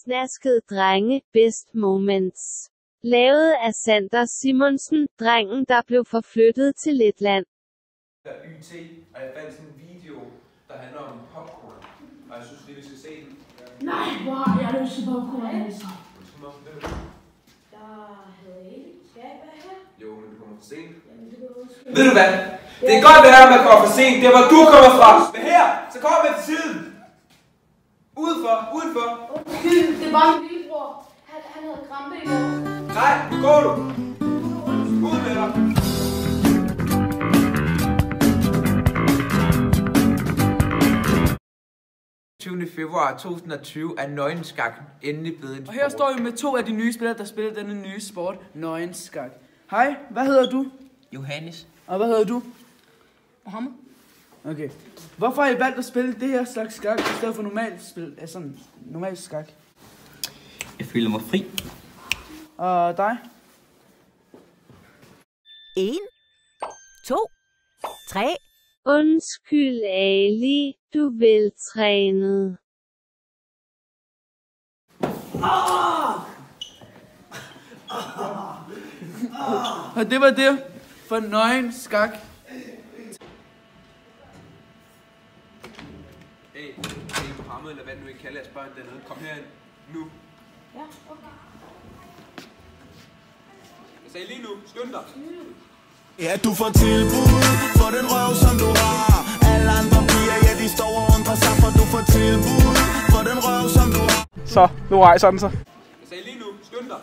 Snaskede drenge, best moments. Lavet af Sander Simonsen, drengen der blev forflyttet til Letland. YT, og jeg fandt sådan en video, der handler om popcorn. Og jeg synes lige, vi skal se den. Nej, hvor har jeg lyst til popcorn, altså. Skal jeg være her? Jo, men du kommer for sent. Jamen, det går også. Ved du hvad? Det kan godt være, at man kommer for sent. Det er, hvor du kommer fra. Men her, så kommer man til tiden. Udenfor. Undskyld, det var min lillebror. Han havde krampe i går. Nej, nu går du. Ud med dig. Februar 2020 er nøgenskak endelig blevet en sport. Og her står vi med 2 af de nye spillere, der spiller denne nye sport, nøgenskak. Hej, hvad hedder du? Johannes. Og hvad hedder du? Mohammed. Okay. Hvorfor har I valgt at spille det her slags skak, i stedet for normal skak? Jeg føler mig fri. Og dig? 1, 2, 3. Undskyld Ali, du veltrænet. Og det var det for nøgenskak. Hey, Mohammed, eller hvad du ikke kalder jeres børn dernede. Kom herind. Nu. Ja, okay. Jeg sagde lige nu. Skynd dig. Ja, du får tilbud for den røv, som du har. Alle andre piger, ja, de står og undrer sig, for du får tilbud for den røv, som du har. Så, nu rejser den sig. Jeg sagde lige nu. Skynd dig.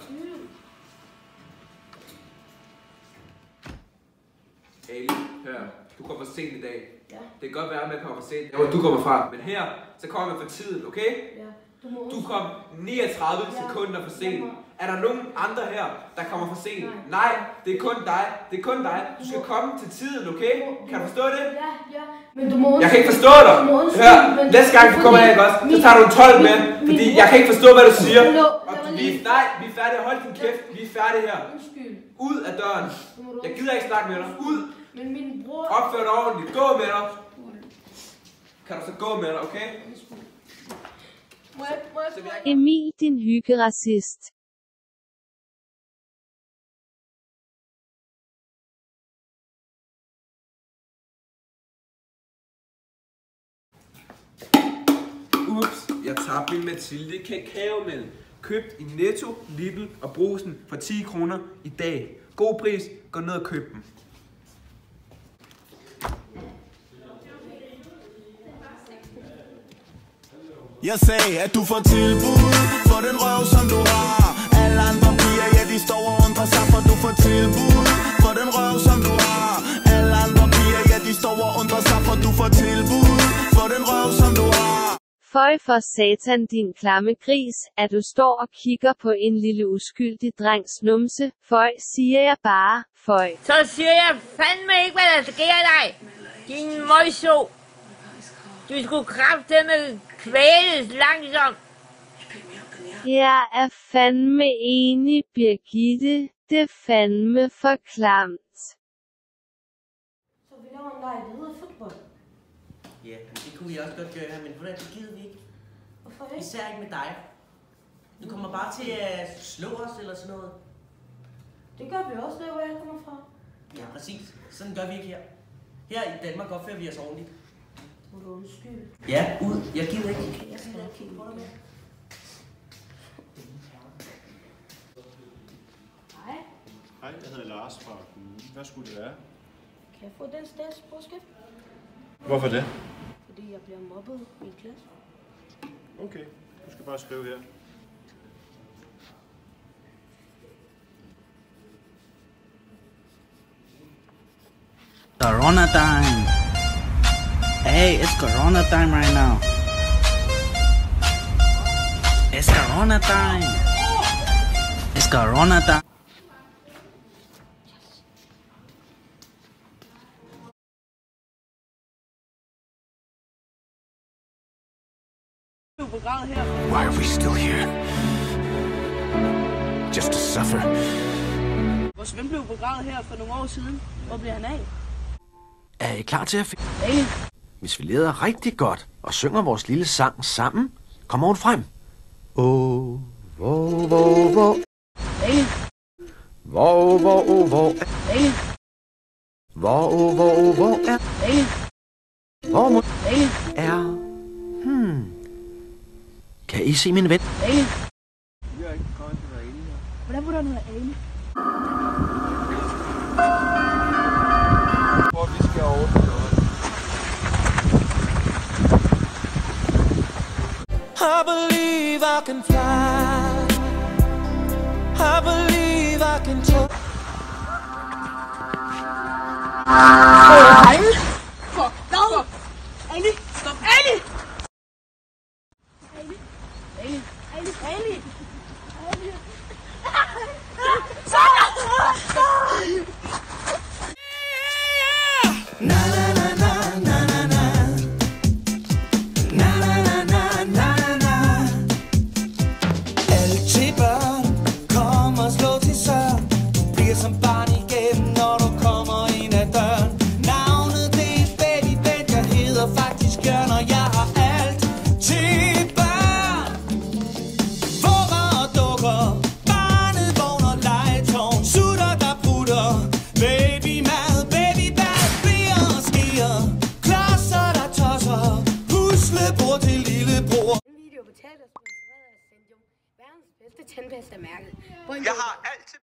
Ali, hør. Du kommer for sent i dag. Ja. Det kan godt være, at man kommer for sent. Der hvor du kommer fra. Men her, så kommer man for tiden, okay? Ja. Du kom 39 sekunder for sent. Er der nogen andre her, der kommer for sent? Nej, det er kun dig. Det er kun dig. Du skal komme til tiden, okay? Kan du forstå det? Ja. Men du må Jeg kan ikke forstå dig. Hør, næste gang du kommer her, ikke også? Så tager du en 12 med. Fordi jeg kan ikke forstå, hvad du siger. Nej, vi er færdige. Hold din kæft. Vi er færdige her. Undskyld. Ud af døren. Jeg gider ikke snakke med dig. Ud. Men min bror... Opfør dig ordentligt. Gå med dig. Kan du så gå med dig, okay? Emil, din hyggeracist. Ups, jeg tabte min Mathilde kakaomælk. Købt i Netto, Lidl og Brugsen for 10 kroner i dag. God pris, gå ned og køb dem. Jeg sagde, at du får tilbud for den røv, som du har. Alle andre piger, ja, de står og undrer sig, for du får tilbud for den røv, som du har. Alle andre piger, ja, de står og undrer sig, for du får tilbud for den røv, som du har. Føj for satan, din klamme gris, at du står og kigger på en lille uskyldig drengs numse. Føj, siger jeg bare. Føj. Så siger jeg fandme ikke, hvad der sker dig. Din møjso. Du skulle kraftedeme kvæles langsomt. Jeg er fandme enig, Birgitte. Det er fandme for klamt. Så vi laver en leg, der hedder fodbold. Ja, det kunne vi også godt gøre, men det gider vi ikke. Hvorfor ikke? Især ikke med dig. Du kommer bare til at slå os eller sådan noget. Det gør vi også, der hvor jeg kommer fra. Ja, præcis. Sådan gør vi ikke her. Her i Danmark opfører vi os ordentligt. Må du undskylde? Ja, ud. Jeg gider ikke. Jeg skal da kigge på dig med. Hej. Hej, jeg hedder Lars fra kommunen. Hvad skulle det være? Kan jeg få den statsborgerskab? Hvorfor det? Fordi jeg bliver mobbet i en klasse. Okay, du skal bare skrive her. Corona time. Hey, it's Corona time right now. It's Corona time. It's Corona time. Why are we still here? Just to suffer. Vores ven blev begravet her for nogle år siden. Hvor blev han af? Er I klar til at Hvis vi leder rigtig godt og synger vores lille sang sammen, kommer hun frem. Hvor er Kan I se min ven? Hvordan var der noget Ali? Hvor vi skal over. I believe I can fly. I believe I can talk. Ali! Fuck! No! Ali! Stop! Ali! Ali! Ali! Ali! Ali! Ali! Na na na na na na na. Na na na na na na. Altid børn, kom og slå til søren. Du bliver som barn igennem, når du kommer ind ad døren. Navnet det er Betty Bent, jeg hedder faktisk Jørgen, og jeg har alt til børn. Vugger og dukker, barnevogn og legetårn, sutter der putter, babymad, babybad, bliver og skier, klodser der tosser, puslebord til lillebror. En video på Taylor sponsoreret af Sendium, verdens bedste tandpastamærke. Jeg har altid